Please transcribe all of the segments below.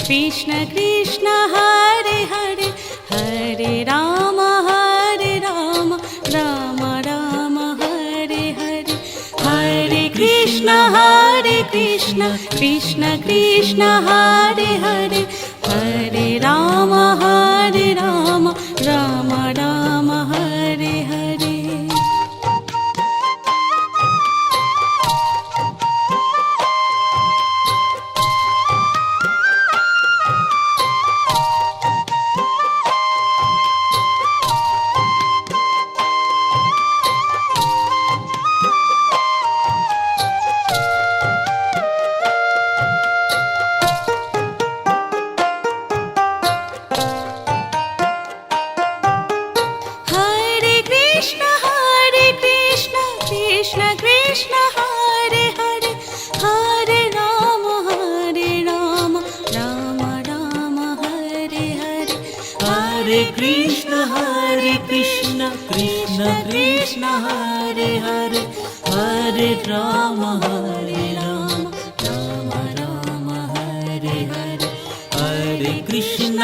Krishna Krishna Hare Hare Hare Ram Ram Ram Hare Hare Hare Krishna Krishna Krishna Hare Hare Hare Ram Ram Ram Hare Hare Krishna Krishna Hare Hare Hare Ram Ram Ram Hare Hare Hare Krishna Krishna Krishna Hare Hare Hare Ram Ram Ram Hare Hare Hare Krishna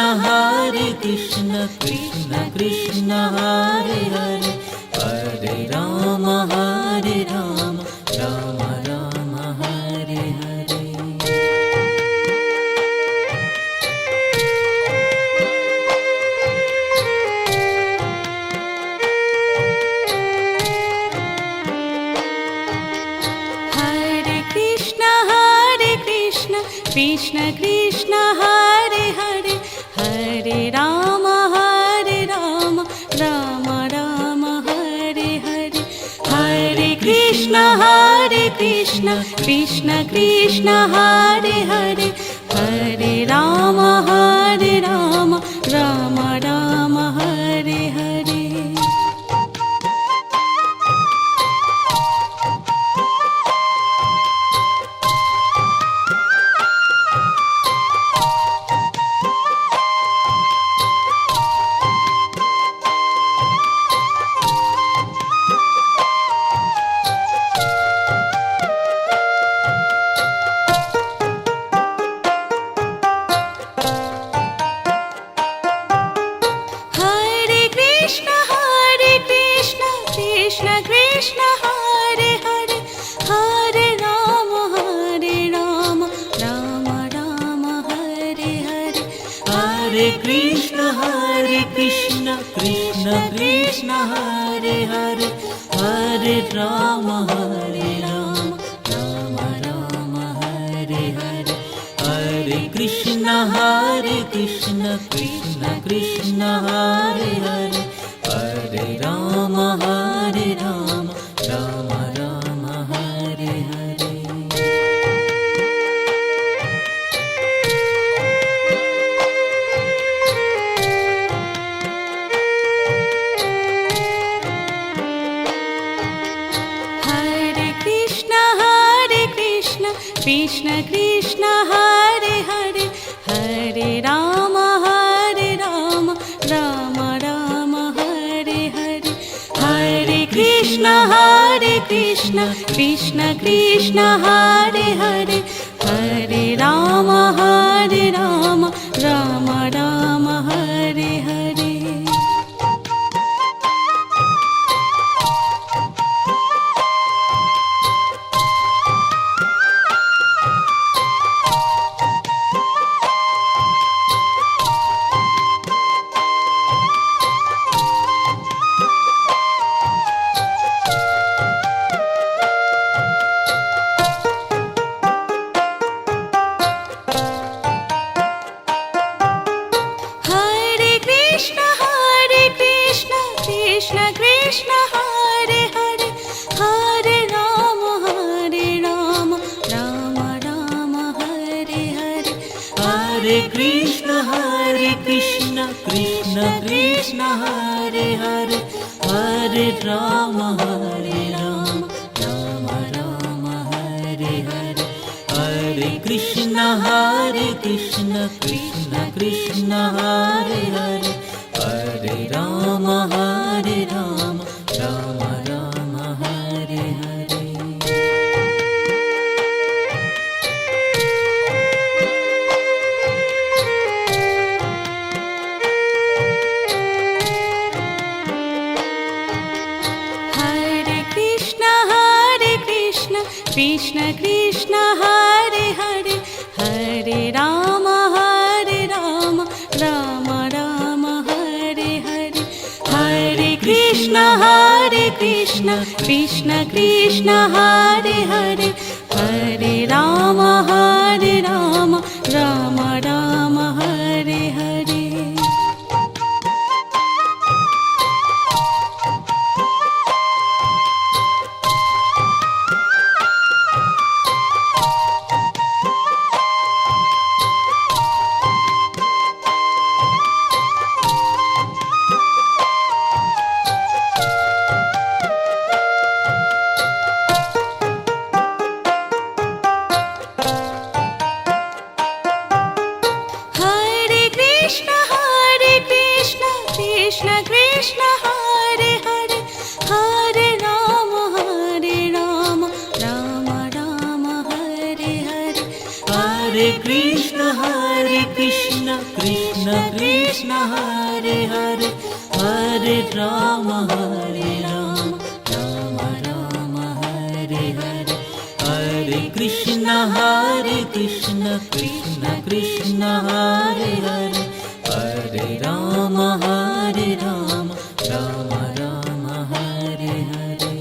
Krishna Krishna Hare Hare Hare Ram Ram Ram Hare Hare Krishna Krishna Hare Hare Hare Ram Ram Ram Hare Hare Hare Krishna Krishna Krishna Hare Hare Hare Ram Ram Ram Hare Hare Krishna Krishna Hare Hare Hare Ram Ram Hare Hare Hare Krishna Krishna Krishna Hare Hare Hare Ram Ram Ram Hare Hare Hare Krishna Krishna Krishna Hare Hare Hare Ram Ram Ram Hare Hare Krishna Krishna Hare Hare Hare Ram Ram Hare Hare Hare Krishna Krishna Krishna Hare Hare Hare Ram Ram Hare Hare Krishna Krishna Hare Hare Hare Ram Ram Hare Hare Hare Krishna Krishna Krishna Hare Hare Hare Ram Ram Ram Hare Hare Hare Krishna Krishna Krishna Hare Hare Hare Ram Ram Ram Hare Hare Krishna Krishna Hare Hare Hare Ram Ram Ram Hare Hare Krishna Krishna Hare Hare Hare Ram Ram Ram Hare Hare Hare Krishna Krishna Krishna Hare Hare Hare Ram Ram Ram Hare Hare Hare Krishna Krishna Krishna Hare Hare Hare Ram Ram Ram Hare Hare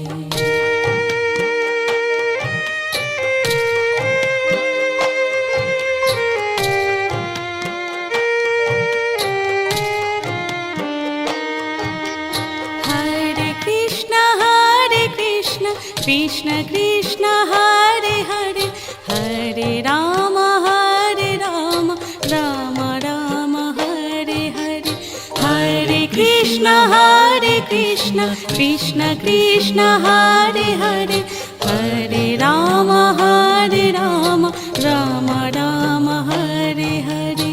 Krishna Krishna Hare Hare Hare Ram Ram Ram Hare Hare Hare Krishna Krishna Krishna Hare Hare Hare Ram Ram Ram Hare Hare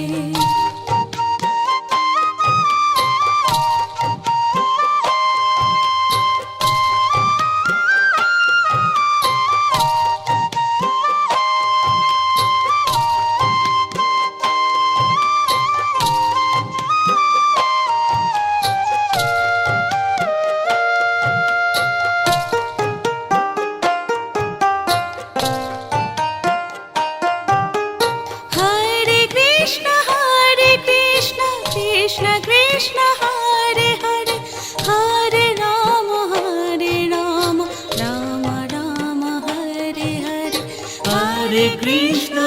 Krishna Krishna Hare Hare Hare Ram Ram Ram Hare Hare Hare Krishna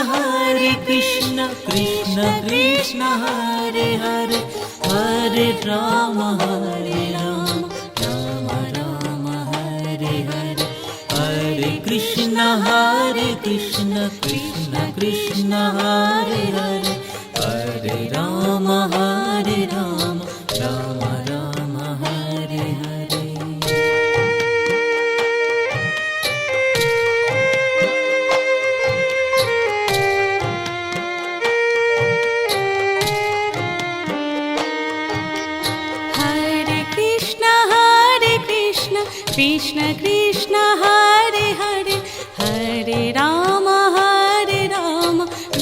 Krishna Krishna Hare Hare Hare Ram Ram Ram Hare Hare Hare Krishna Krishna Krishna Hare Hare Hare Ram Ram Ram Hare Hare Krishna Krishna Hare Hare Hare Ram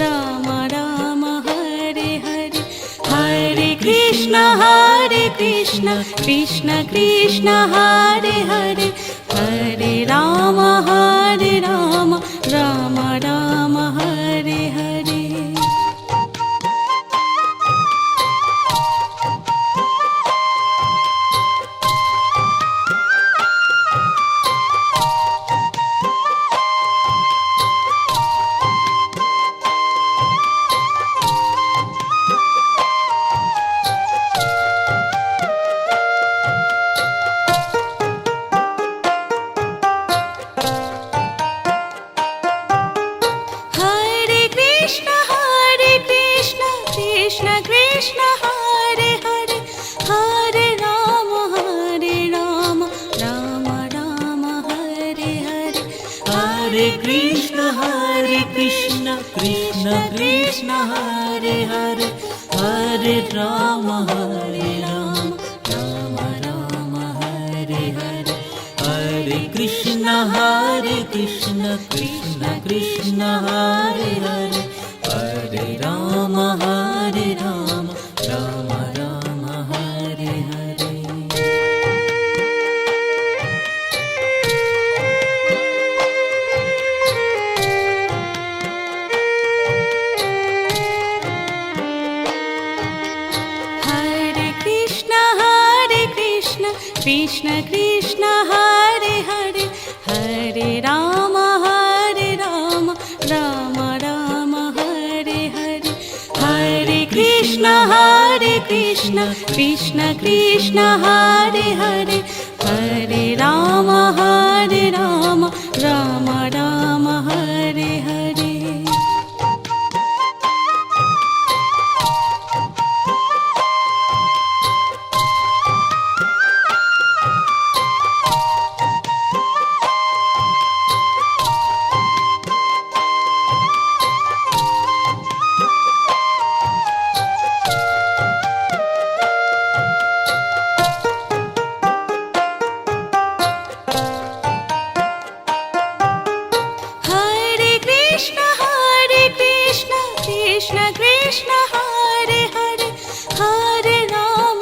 Ram Ram Hare Hare Hare Krishna Krishna Krishna Hare Hare Hare Ram Ram Ram Hare Hare Krishna Krishna Hare Hare Hare Ram Ram Ram Hare Hare Hare Krishna Krishna Krishna Hare Hare Hare Ram Ram Ram Hare Hare Hare Krishna Krishna Krishna Hare Hare Hare Ram Ram Ram Hare Hare Krishna Krishna Krishna Hare Hare Hare Ram Ram Ram Hare Hare Hare Krishna Krishna Krishna Hare Hare Hare Ram Ram Ram Hare Hare Krishna Krishna Hare Hare Hare Ram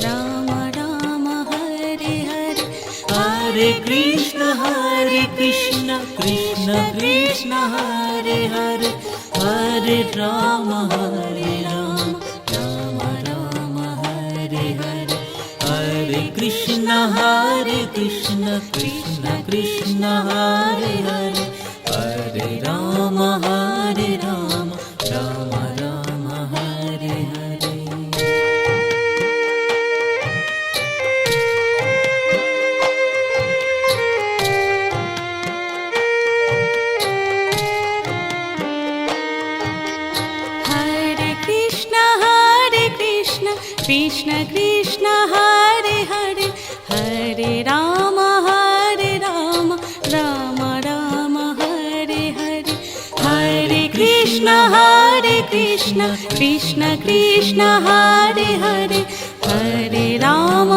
Ram Ram Hare Hare Hare Krishna Krishna Krishna Hare Hare Hare Ram Ram Ram Hare Hare Hare Krishna Krishna Krishna Hare Hare Hare Ram Ram Ram Hare Hare Krishna Krishna Hare Hare Hare Ram Ram Ram Hare Hare Hare Krishna Krishna Krishna Hare Hare Hare Ram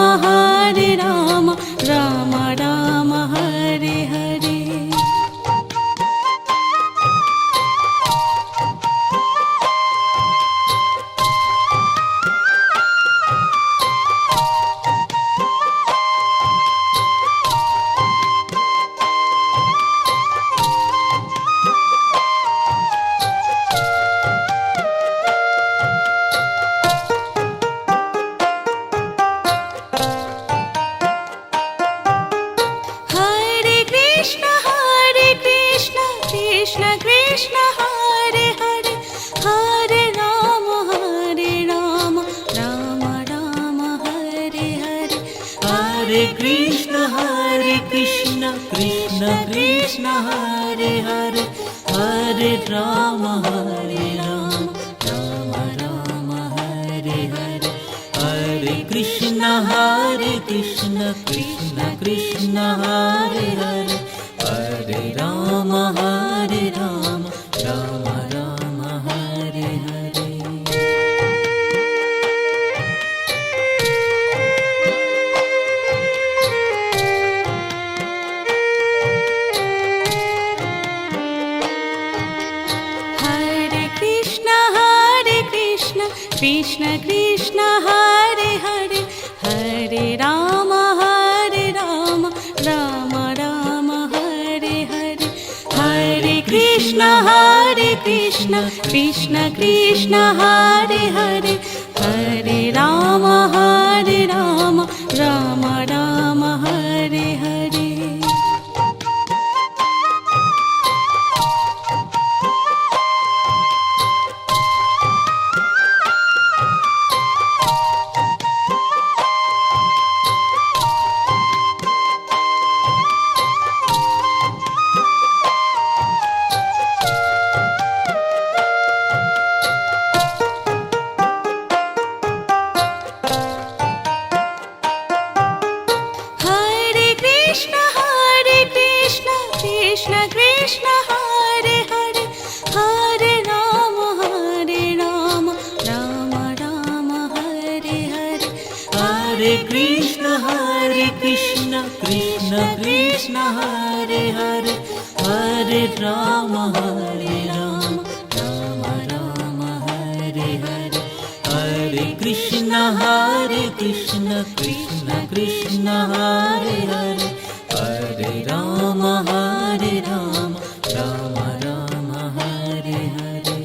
Ram Ram Hare Hare Krishna Krishna Hare Hare Hare Ram Ram Ram Hare Hare Hare Krishna Krishna Krishna Hare Hare Hare Ram Ram Ram Hare Hare Hare Krishna Krishna Krishna Hare Hare Hare Ram Ram Ram Hare Hare Krishna Krishna Hare Hare Hare Ram Ram Ram Hare Hare Hare Krishna Krishna Krishna Hare Hare Hare Ram Ram Ram Hare Hare Krishna Krishna Hare Hare Hare Ram Ram Ram Hare Hare Hare Krishna Krishna Krishna Hare Hare Hare Ram Ram Ram Hare Hare Hare Krishna Krishna Krishna Hare Hare Hare Ram Ram Ram Hare Hare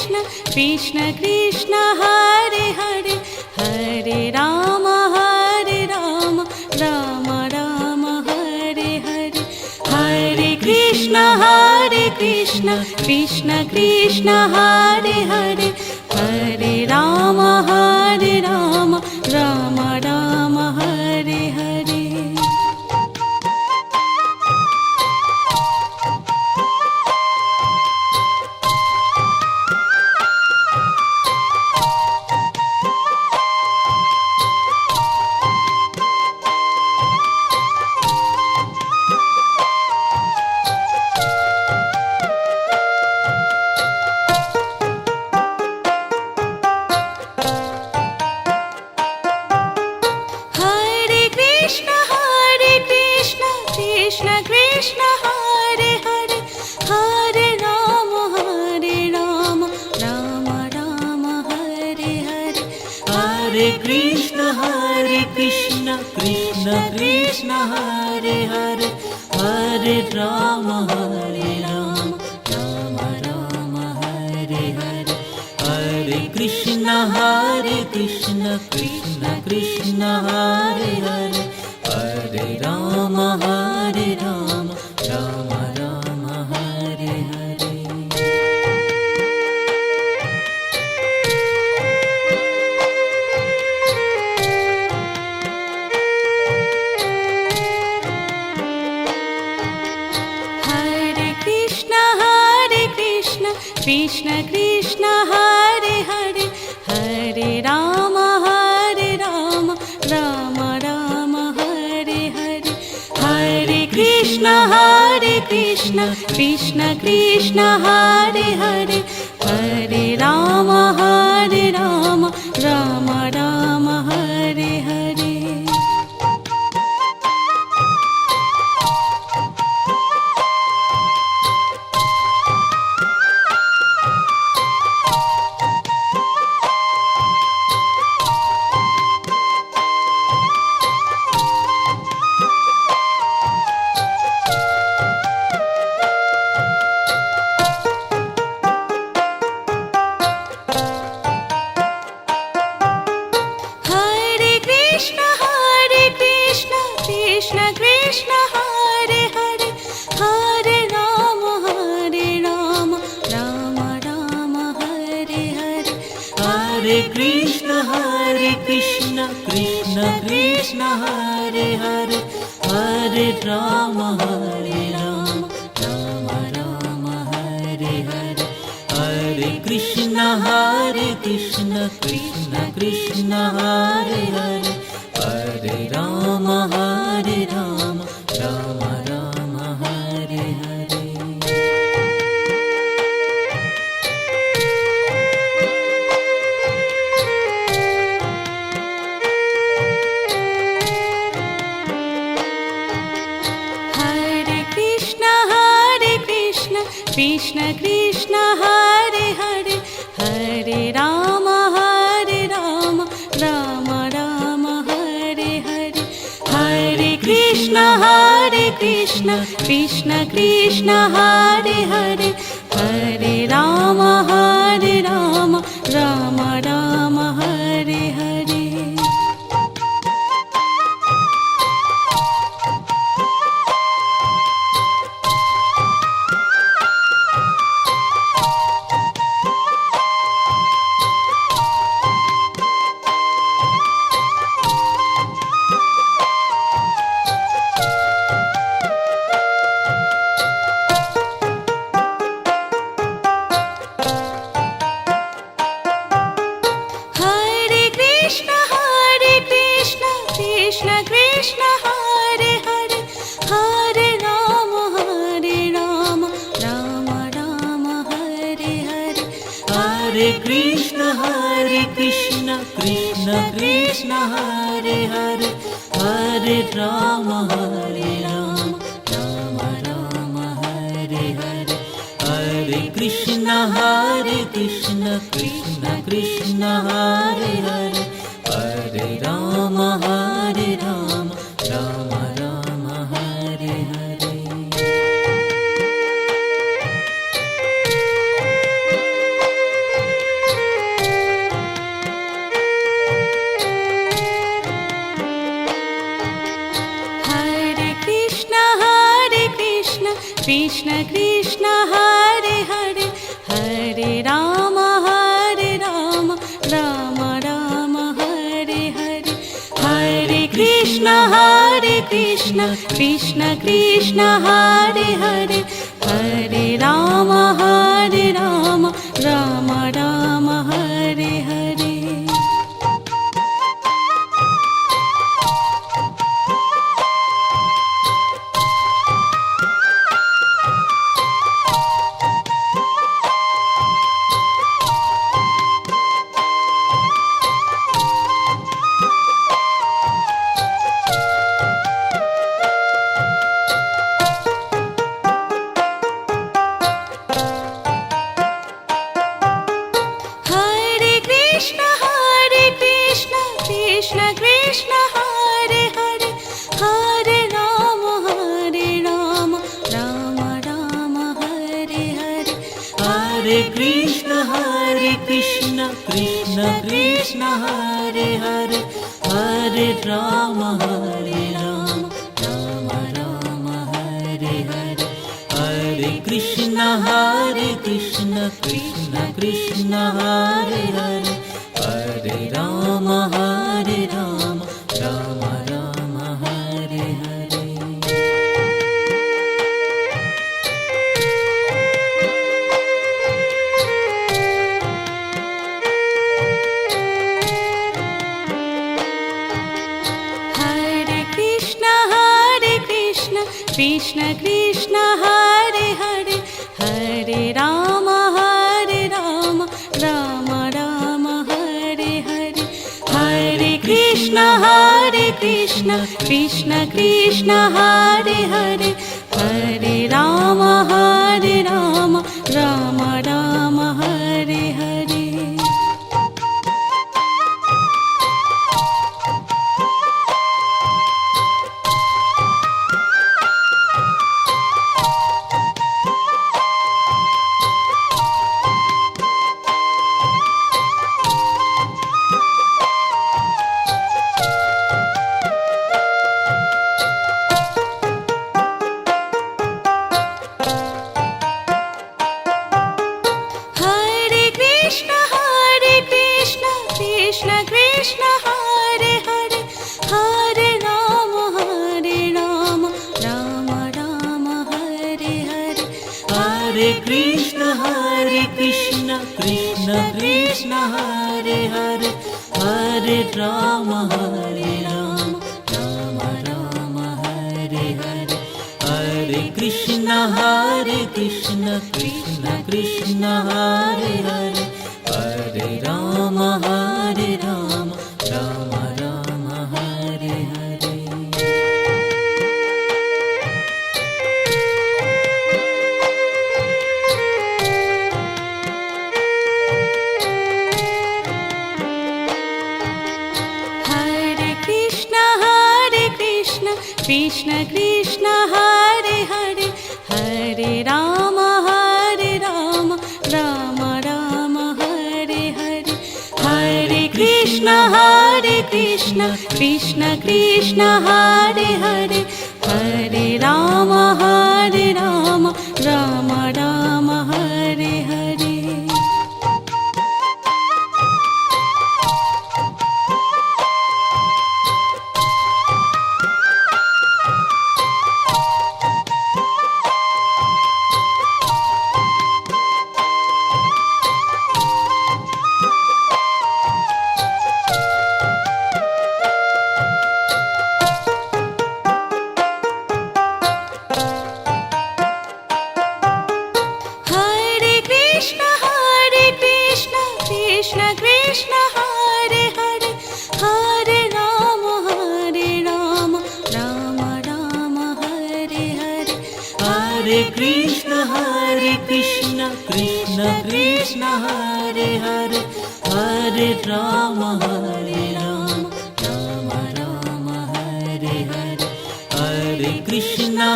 Krishna Krishna Krishna Hare Hare Hare Ram Ram Ram Hare Hare Hare Krishna Krishna Krishna Hare Hare Hare Ram Ram Ram Hare Hare Krishna Krishna Hare Hare Hare Ram Ram Ram Hare Hare Hare Krishna Krishna Krishna Hare Hare Hare Ram Ram Ram Hare Hare Hare Krishna Krishna Krishna Hare Hare Hare Ram Ram Ram Hare Hare Krishna Krishna Hare Hare Hare Ram Ram Ram Hare Hare Hare Krishna Krishna Krishna Hare Hare Hare Ram Ram Ram Hare Hare Krishna Krishna Hare Hare Hare Ram Ram Ram Hare Hare Hare Krishna Krishna Krishna Hare Hare Hare Ram Ram Ram Hare Hare Hare Krishna Krishna Krishna Hare Hare Hare Ram Ram Ram Hare Hare Krishna Krishna Hare Hare Hare Ram Ram Ram Hare Hare Hare Krishna Krishna Krishna Hare Hare Hare Ram Ram Ram Hare Hare Krishna Krishna Hare Hare Hare Ram Ram Ram Hare Hare Hare Krishna Krishna Krishna Hare Hare Hare Ram Ram Ram Hare Hare Hare Krishna Krishna Krishna Hare Hare Hare Ram Ram Ram Hare Hare Krishna Krishna Hare Hare Hare Ram Ram Ram Hare Hare Hare Krishna Krishna Krishna Hare Hare Hare Ram Ram Ram Hare Hare Krishna Krishna Hare Hare Hare Ram Ram Ram Hare Hare Hare Krishna Krishna Krishna Hare Hare Hare Ram Ram Ram Hare Hare Hare Krishna Krishna Krishna Hare Hare Hare Ram Ram Ram Hare Hare Krishna Krishna Hare Hare Hare Ram Ram Ram Hare Hare Hare Krishna Krishna Krishna Hare Hare Hare Ram Ram Ram Hare Hare Krishna Krishna Hare Hare Hare Ram Ram Ram Hare Hare Hare Krishna Krishna Krishna Hare Hare Hare Ram Ram Ram Hare Hare Hare Krishna Krishna Krishna Hare Hare Hare Ram Ram Ram Hare Hare Krishna Krishna Hare Hare Hare Ram Ram Ram Hare Hare Hare Krishna Krishna Krishna Hare Hare Hare Ram Ram Ram Hare Hare Krishna Krishna Hare Hare Hare Ram Ram Ram Hare Hare Hare Krishna Krishna Krishna Hare Hare Hare Ram Ram Ram Hare Hare Hare Krishna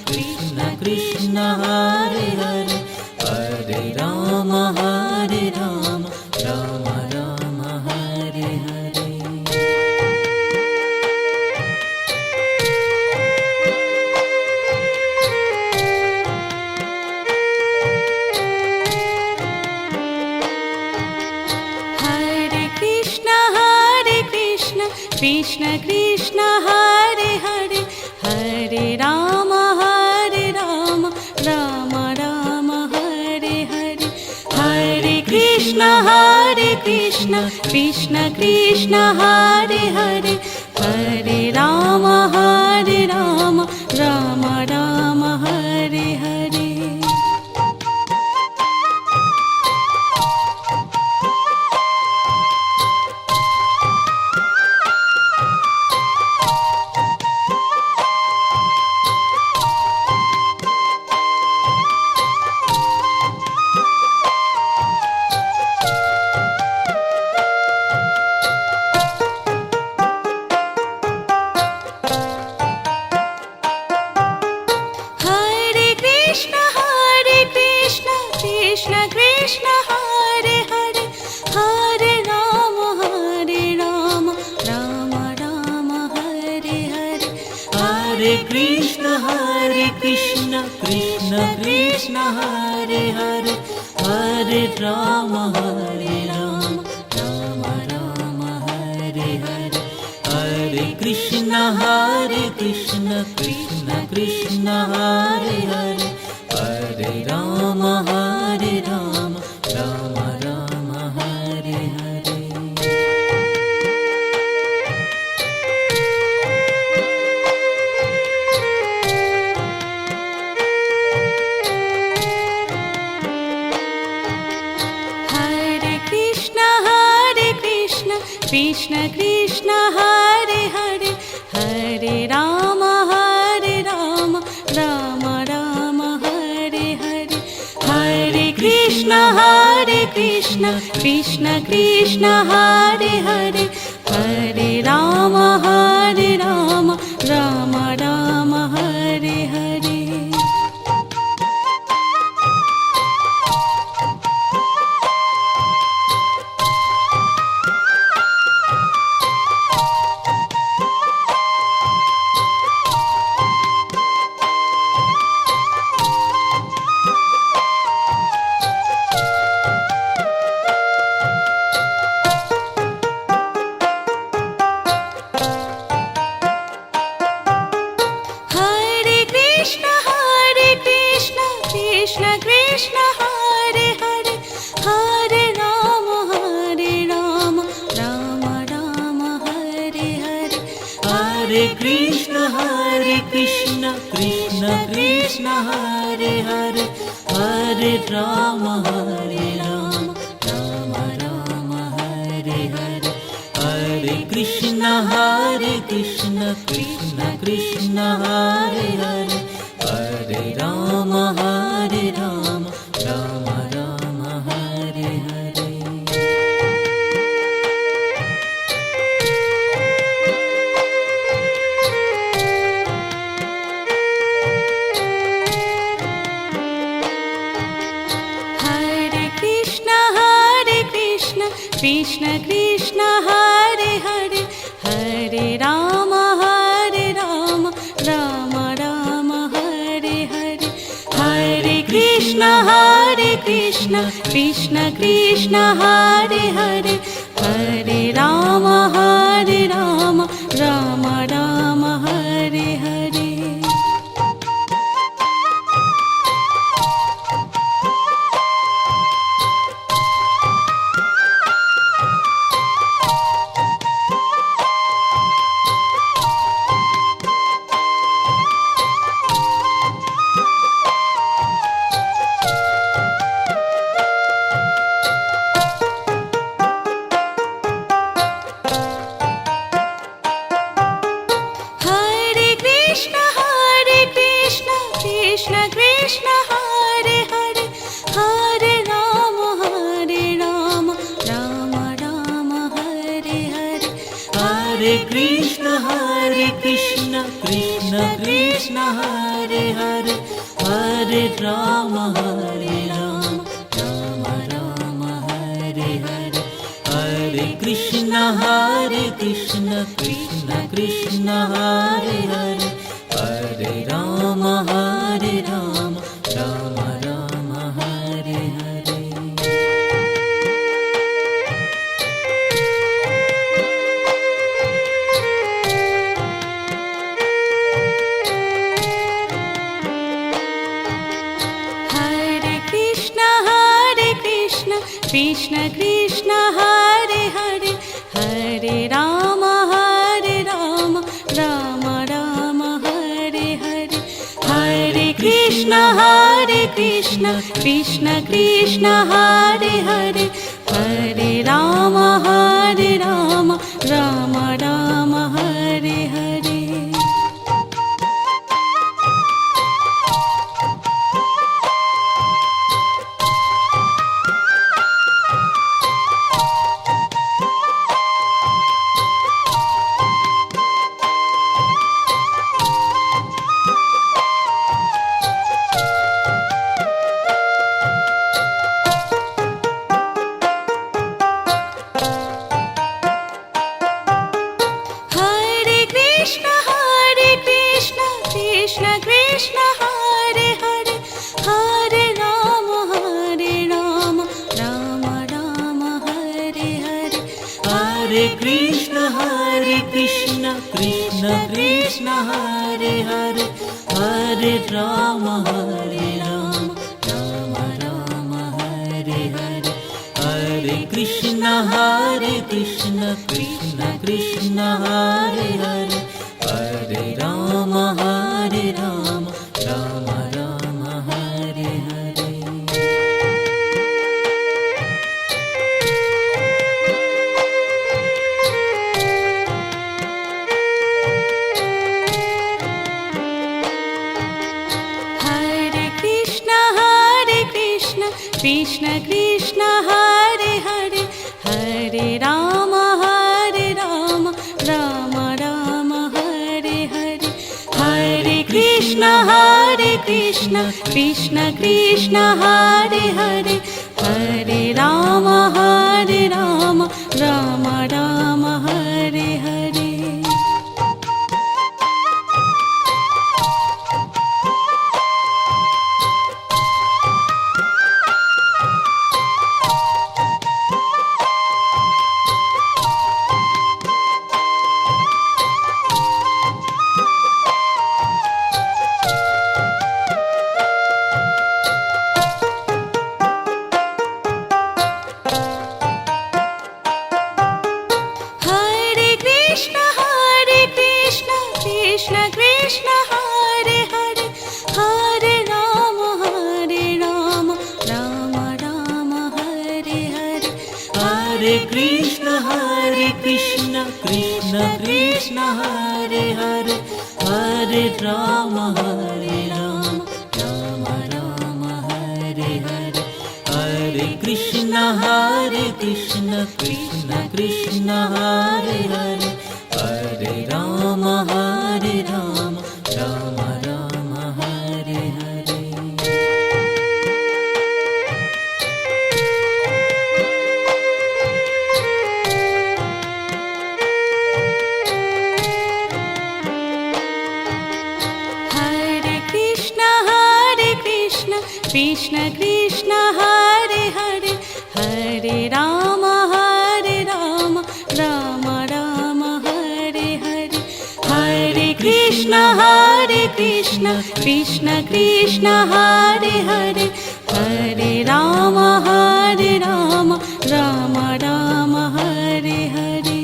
Krishna Krishna Hare Hare Hare Ram Ram Ram Hare Hare Krishna Krishna Hare Hare Hare Ram Ram Ram Hare Hare Hare Krishna Krishna Krishna Hare Hare Hare Ram Ram Ram Hare Hare Krishna Krishna Hare Hare Hare Ram Ram Ram Hare Hare Hare Krishna Krishna Krishna Hare Hare Hare Ram Ram Ram Hare Hare Hare Krishna Krishna Krishna Hare Hare Hare Ram Ram Ram Hare Hare Krishna Krishna Hare Hare Hare Ram Ram Ram Hare Hare Hare Krishna Krishna Krishna Hare Hare Hare Ram Ram Ram Hare Hare Krishna Krishna Hare Hare Hare Ram Ram Ram Hare Hare Hare Krishna Krishna Krishna Hare Hare Hare Ram Ram Ram Hare Hare Hare Krishna Krishna Krishna Hare Hare Hare Ram Ram Ram Hare Hare Krishna Krishna Hare Hare Hare Ram Ram Ram Hare Hare Hare Krishna Krishna Krishna Hare Hare Hare Ram Ram Ram Hare Hare Krishna Krishna Hare Hare Hare Ram Ram Ram Hare Hare Hare Krishna Krishna Krishna Hare Hare Hare Ram Ram Ram Hare Hare Hare Krishna Krishna Krishna Hare Hare Hare Ram Ram Ram Hare Hare Krishna Krishna Hare Hare Hare Ram Ram Ram Hare Hare Hare Krishna Krishna Krishna Hare Hare Hare Ram Ram Ram Hare Hare Krishna Krishna Hare Hare Hare Ram Ram Ram Hare Hare Hare Krishna Krishna Krishna Hare Hare Hare Ram Ram Ram Hare Hare Hare Krishna Krishna Krishna Hare Hare Hare Ram Ram Ram Hare Hare Krishna Krishna Hare Hare Hare Ram Ram Ram Hare Hare Hare Krishna Krishna Krishna Hare Hare Hare Ram Ram Ram Hare Hare Krishna Krishna Hare Hare Hare Ram Ram Ram Hare Hare Hare Krishna Krishna Krishna Hare Hare Hare Ram Ram Ram Hare Hare Hare Krishna Krishna Krishna Hare Hare Hare Ram Ram Ram Hare Hare Krishna Krishna Hare Hare Hare Ram Ram Ram Hare Hare Hare Krishna Krishna Krishna Hare Hare Hare Ram Ram Ram Hare Hare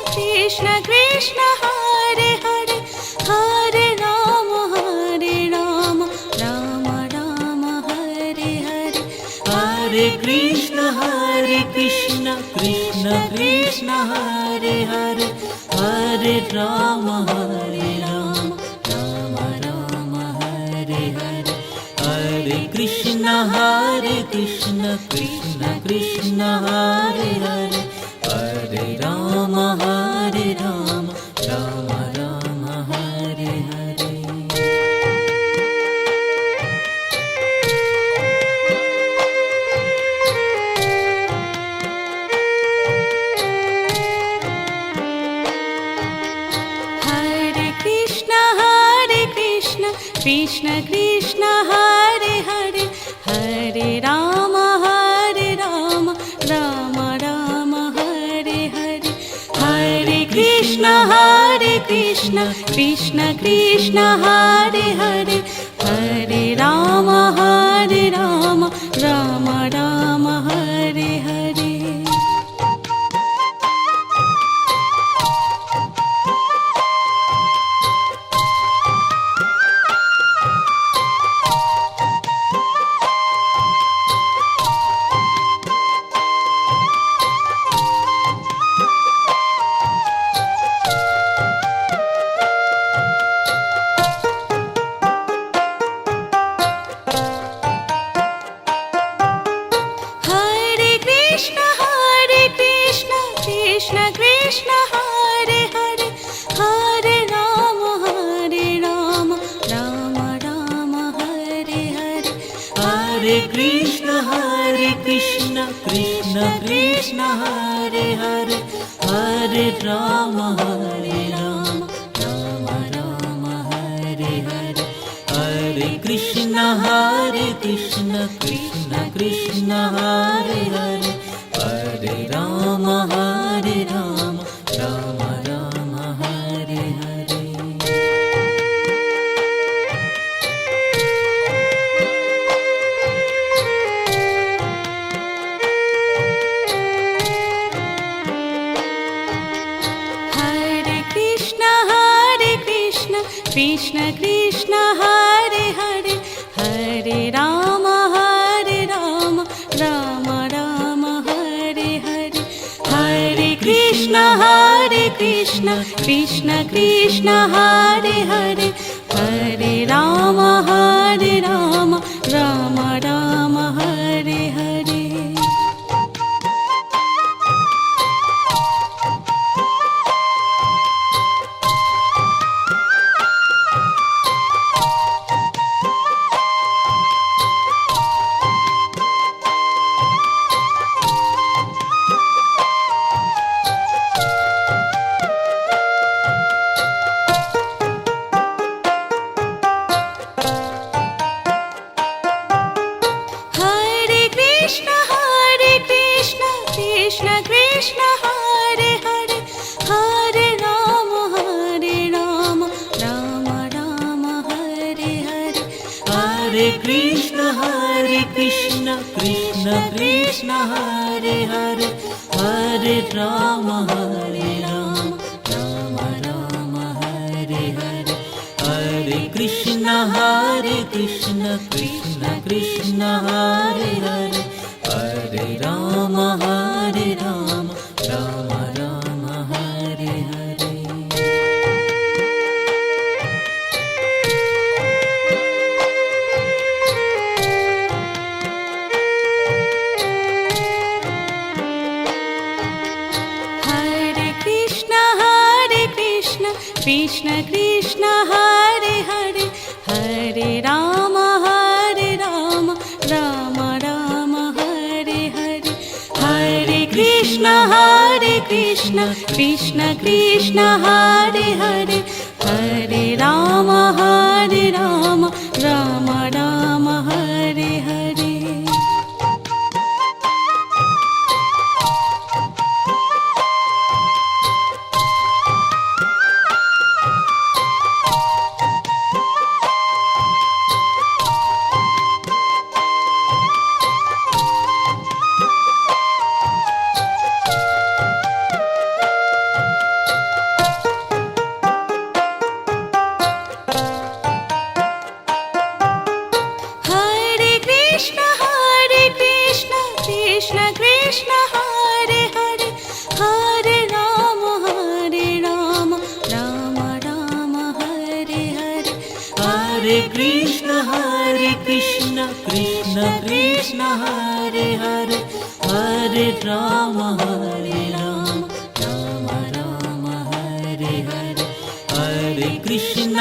Krishna Krishna Hare Hare Hare Ram Ram Ram Hare Hare Hare Krishna Krishna Krishna Hare Hare Hare Ram Ram Ram Hare Hare Hare Krishna Krishna Krishna Hare Hare Hare Ram Ram Ram Hare Hare Krishna Krishna Hare Hare Hare Ram Ram Ram Hare Hare Hare Krishna Krishna Krishna Hare Hare Hare Ram Ram Ram Hare Hare Krishna Krishna Hare Hare Hare Ram Ram Ram Hare Hare Hare Krishna Krishna Krishna Hare Hare Hare Ram Ram Ram Hare Hare Hare Krishna Krishna Krishna Hare Hare Hare Ram Ram Ram Hare Hare Krishna Krishna Hare Hare Hare Ram Ram Ram Hare Hare Hare Krishna Krishna Krishna Hare Hare Hare Ram Ram Ram Hare Hare Krishna Krishna Hare Hare Hare Ram Ram Hare Hare Hare Krishna Krishna Krishna Hare Hare Hare Ram Ram Ram Hare Hare Hare Krishna Krishna Krishna Hare Hare Hare Ram Ram Ram Hare Hare Hare Krishna Krishna Krishna Hare Hare Hare Ram Ram Ram Hare Hare Hare Krishna Krishna Krishna Krishna Hare Hare Hare Ram Ram Ram Hare Hare Hare Krishna Krishna Krishna Krishna Hare Hare Hare Ram Ram Ram Hare Hare Hare Krishna Krishna Krishna Hare Hare Hare Ram Ram Ram Hare Hare Hare Krishna Krishna Krishna Hare Hare Hare Ram Ram Ram Hare Hare Krishna Krishna Hare Hare Hare Ram Ram Hare Hare Hare Krishna Krishna Krishna Hare Hare Hare Ram Ram Ram Hare Hare Hare Krishna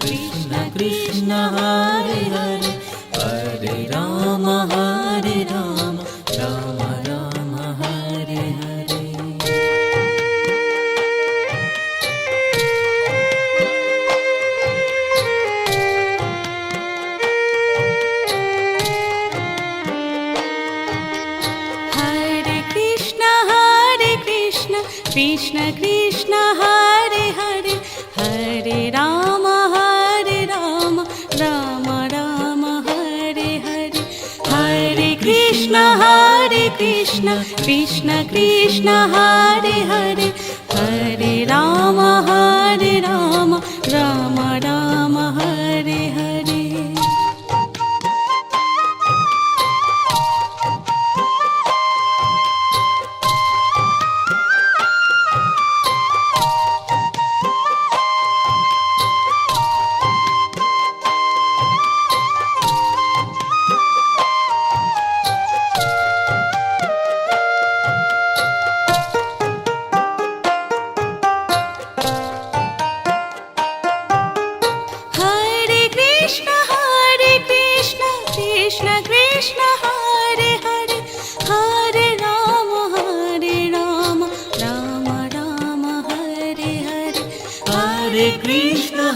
Krishna Krishna Hare Hare Hare Ram Ram Ram Hare Hare Krishna Krishna Hare Hare Hare Ram Ram Ram Hare Hare Hare Krishna Krishna Krishna Hare Hare Hare Ram Ram Ram Hare Hare Krishna Krishna Hare Hare Hare Ram Ram Ram Hare Hare Hare Krishna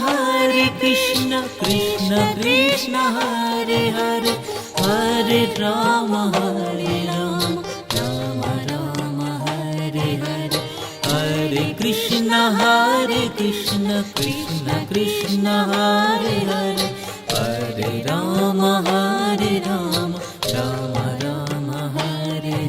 Krishna Krishna Hare Hare Hare Ram Ram Ram Hare Hare Hare Krishna Krishna Krishna Hare Hare Hare Ram Ram Ram Hare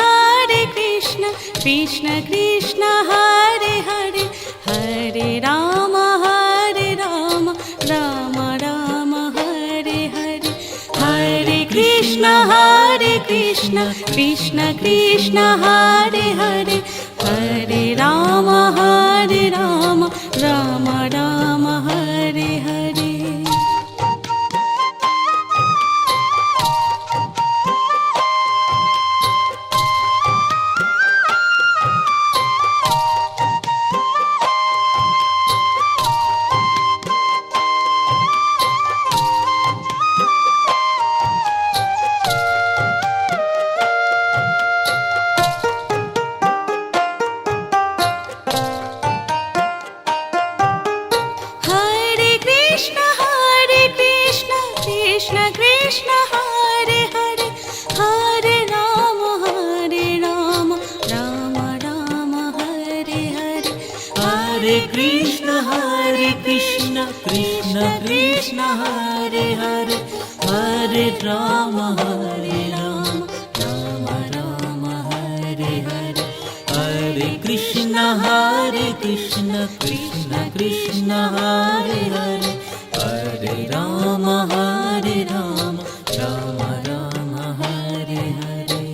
Hare Krishna Krishna Hare Hare Hare Ram Ram Ram Hare Hare Hare Krishna Krishna Krishna Hare Hare Hare Ram Ram Ram Hare Hare Krishna Krishna Hare Hare Hare Ram Ram Hare Hare Hare Krishna Krishna Krishna Hare Hare Hare Ram Ram Ram Hare Hare Hare Krishna Krishna Krishna Hare Hare Hare Ram Ram Ram Hare Hare Hare Krishna Krishna Krishna Hare Hare Hare Ram Ram Ram Hare Hare Hare Krishna Krishna Krishna Krishna Hare Hare Hare Ram Ram Ram Hare Hare Hare Krishna Krishna Krishna Krishna Hare Hare Hare Ram Ram Ram Hare Hare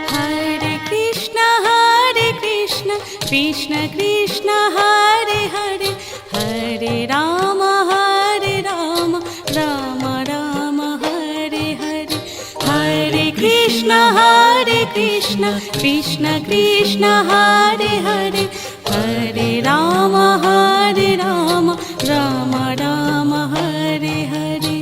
Hare Krishna Krishna Krishna Krishna Hare Hare Hare Ram Ram Ram Hare Hare Hare Krishna Krishna Krishna Hare Hare Hare Ram Ram Ram Hare Hare Hare Krishna Krishna Krishna Hare Hare Hare Ram Ram Ram Hare Hare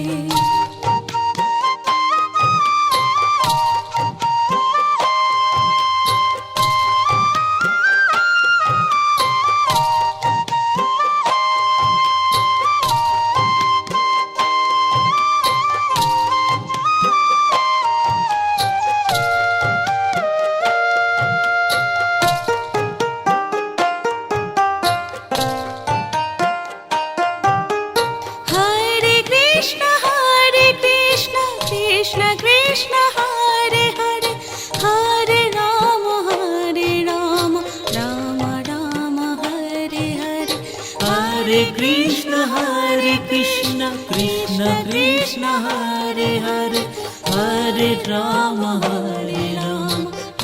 Krishna Krishna Hare Hare Hare Ram Ram Ram Hare Hare Hare Krishna Krishna Krishna Hare Hare Hare Ram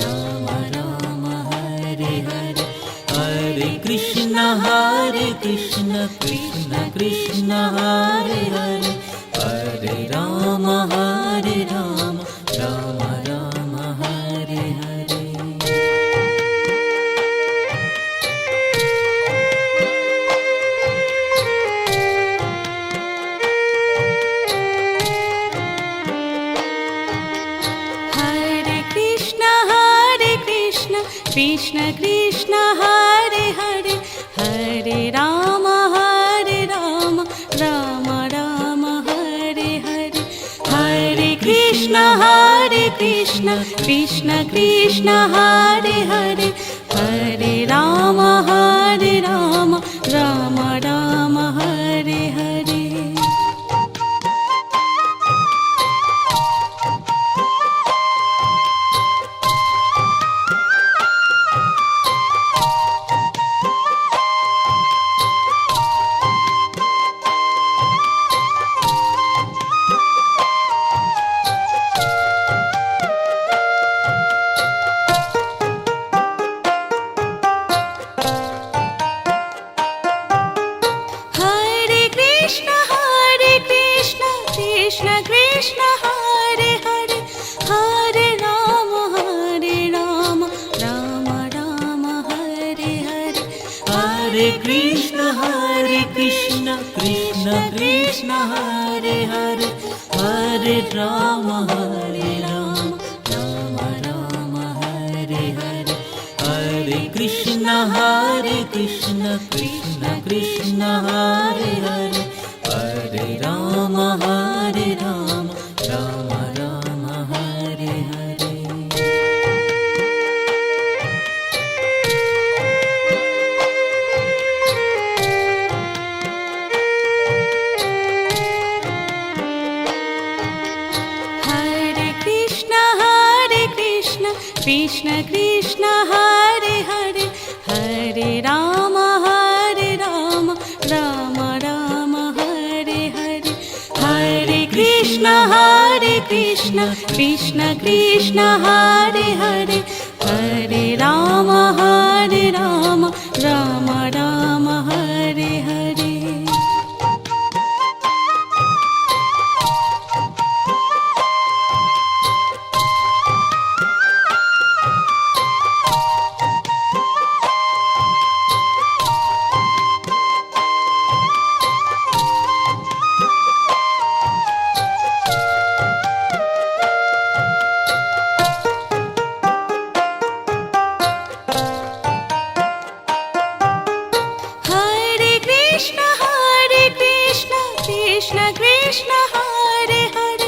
Ram Ram Hare Hare Hare Krishna Krishna Krishna Hare Hare Hare Ram Ram Ram Hare Hare Krishna Krishna Hare Hare Hare Ram Ram Ram Hare Hare Hare Krishna Krishna Krishna Hare Hare Hare Ram Ram Ram Hare Hare Krishna Krishna Hare Hare Hare Ram Ram Ram Hare Hare Hare Krishna Krishna Krishna Hare Hare Hare Ram Ram Ram Hare Hare Hare Krishna Krishna Krishna Hare Hare Hare Ram Ram Ram Hare Hare Hare Krishna Krishna Krishna Hare Hare Hare Ram Ram Ram Hare Hare Hare Krishna Krishna Krishna Hare Hare Hare Ram Ram Ram Hare Hare Krishna Krishna Hare Hare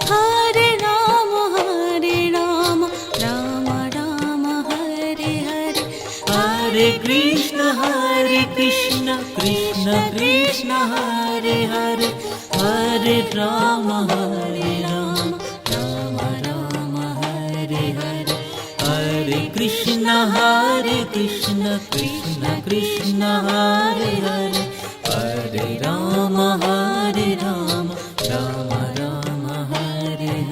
Hare Ram Ram Ram Hare Hare Hare Krishna Krishna Krishna Hare Hare Hare Ram Ram Ram Hare Hare Hare Krishna Krishna Krishna Hare Hare Hare Ram Ram Ram Hare Hare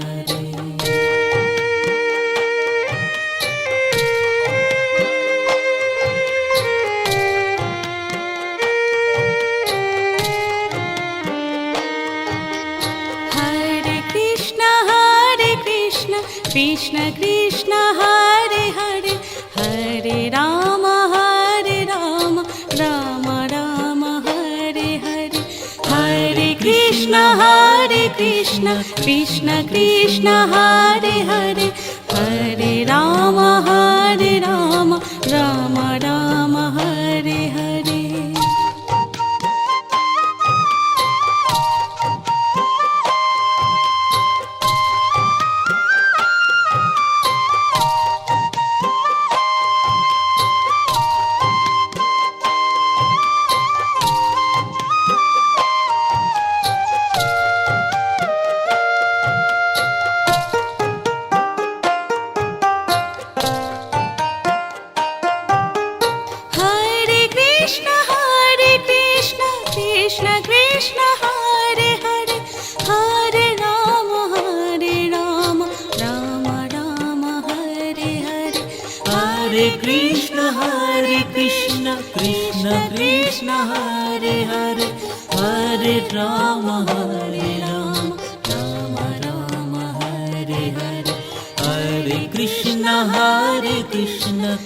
Krishna Krishna Hare Hare Hare Ram Ram Ram Hare Hare Hare Krishna Krishna Krishna Hare Hare Hare Ram Ram Ram Hare Hare Krishna Krishna Hare Hare Hare Ram Ram Ram Hare Hare Hare Krishna Krishna Krishna Hare Hare Hare Ram Ram Ram Hare Hare Hare Krishna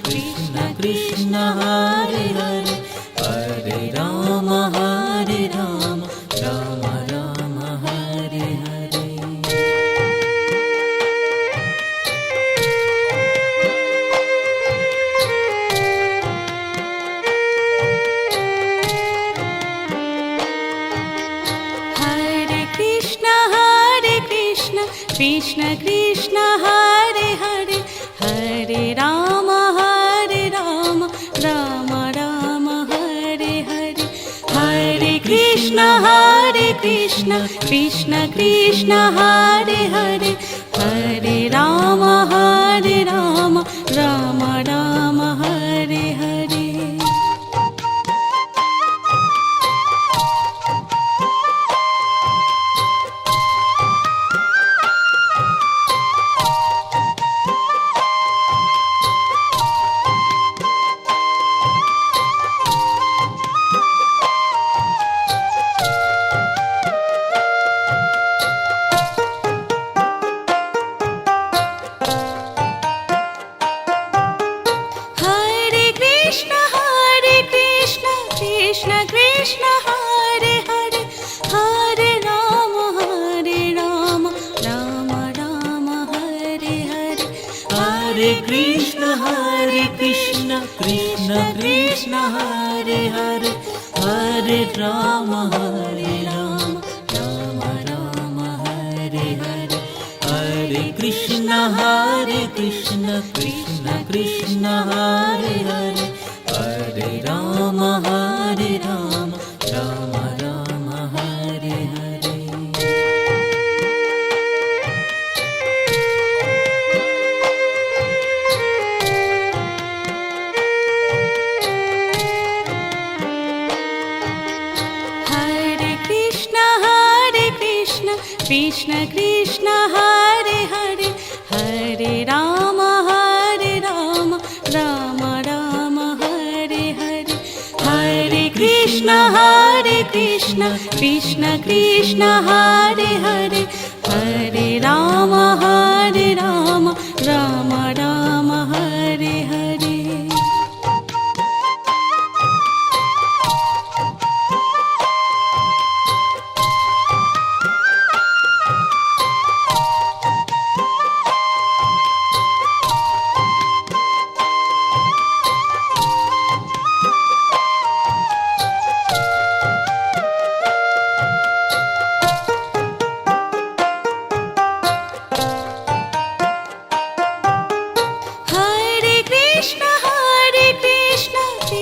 Krishna Krishna Hare Hare Hare Ram Ram Ram Hare Hare Krishna Krishna Hare Hare Hare Ram Ram Ram Hare Hare Hare Krishna Krishna Krishna Hare Hare Hare Ram Ram Ram Hare Hare Krishna Krishna Hare Hare Hare Ram Ram Ram Hare Hare Hare Krishna Krishna Krishna Hare Hare Hare Ram Ram Ram Hare Hare Hare Krishna Krishna Krishna Hare Hare Hare Ram Ram Ram Hare Hare Krishna Krishna Hare Hare Hare Ram Ram Ram Hare Hare Hare Krishna Krishna Krishna Hare Hare Hare Ram Ram Ram Hare Hare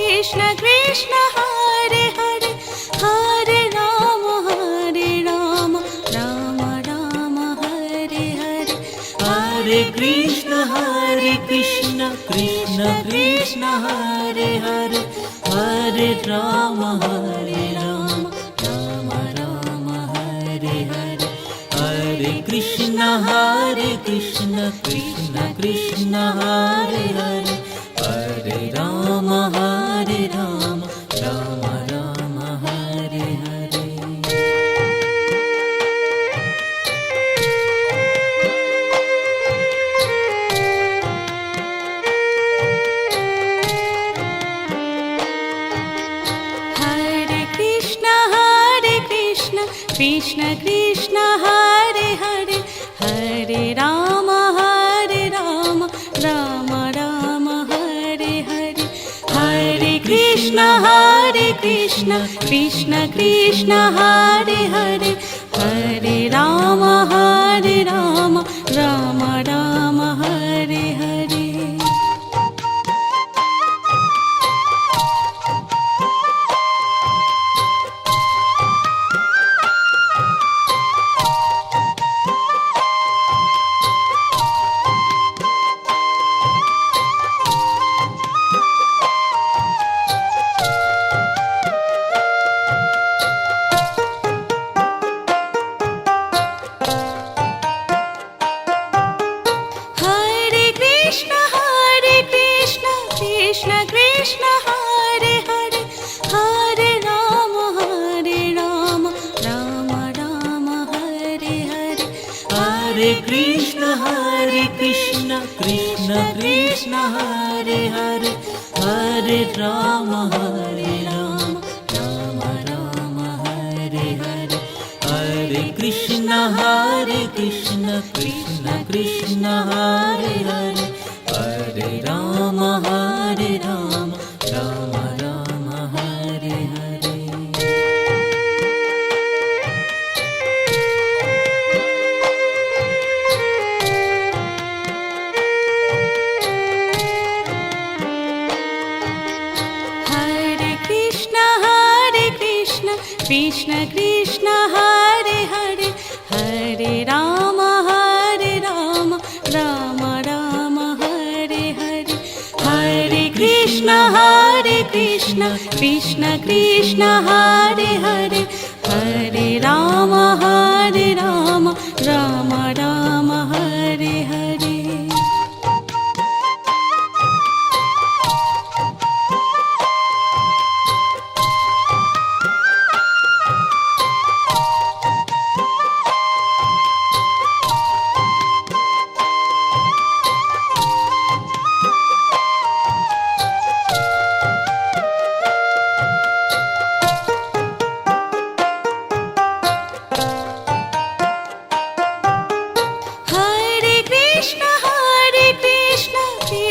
Krishna Krishna Hare Hare Hare Ram Ram Ram Hare Hare Hare Krishna Krishna Krishna Hare Hare Hare Ram Ram Ram Hare Hare Hare Krishna Krishna Krishna Hare Hare Hare Ram Ram Ram Hare Hare Krishna Krishna Hare Hare Hare Ram Ram Ram Hare Hare Hare Krishna Krishna Krishna Hare Hare Hare Ram Ram Ram Hare Hare Krishna Krishna Hare Hare Hare Ram Ram Ram Hare Hare Hare Krishna Krishna Krishna Hare Hare Hare Ram Ram Ram Hare Hare Hare Krishna Krishna Krishna Hare Hare Hare Ram Ram Ram Hare Hare Krishna Krishna Hare Hare Hare Ram Ram Ram Hare Hare Hare Krishna Krishna Krishna Hare Hare Hare Ram Ram Ram Hare Hare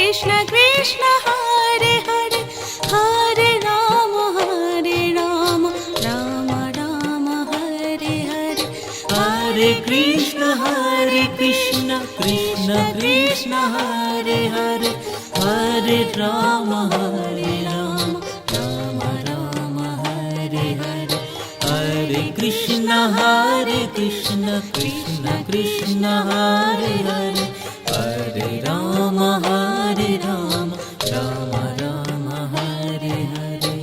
Krishna Krishna Hare Hare Hare Ram Ram Ram Hare Hare Hare Krishna Krishna Krishna Hare Hare Hare Ram Ram Ram Hare Hare Hare Krishna Krishna Krishna Hare Hare Hare Ram Ram Ram Hare Hare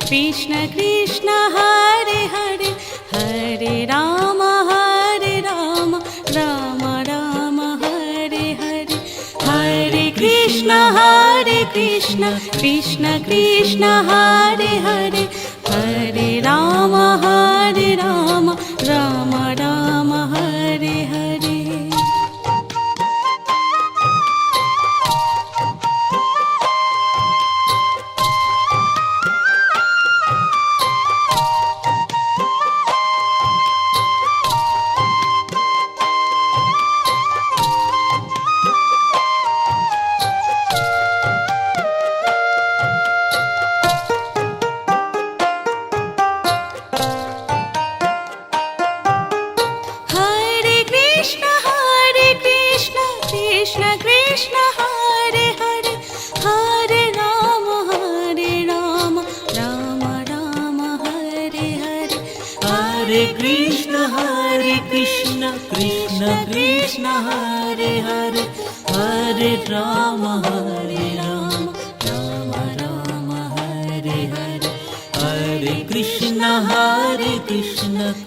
Krishna Krishna Hare Hare Hare Ram Ram Ram Hare Hare Hare Krishna Krishna Krishna Hare Hare Hare Ram Ram Ram Hare Hare Krishna Krishna Hare Hare Hare Ram Ram Ram Hare Hare Hare Krishna Krishna Krishna Hare Hare Hare Ram Ram Ram Hare Hare Hare Krishna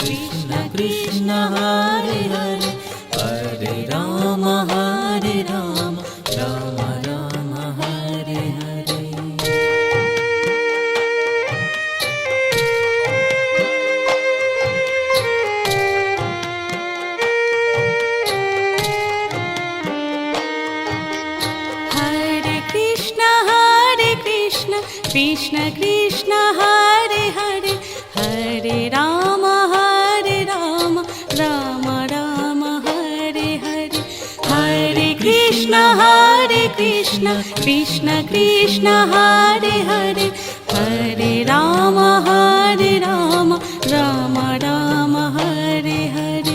Krishna Krishna Hare Hare Hare Ram Ram Ram Hare Hare Krishna Krishna Hare Hare Hare Ram Ram Ram Hare Hare Hare Krishna Krishna Krishna Hare Hare Hare Ram Ram Ram Hare Hare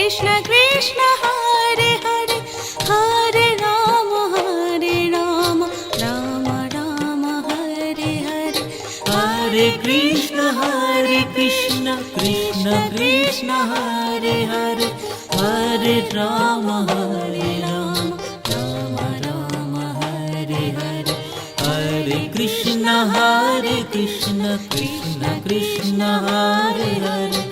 Krishna Krishna Hare Hare Hare Ram Ram Ram Hare Hare Hare Krishna Krishna Krishna Hare Hare Hare Ram Ram Ram Hare Hare Hare Krishna Krishna Krishna Hare Hare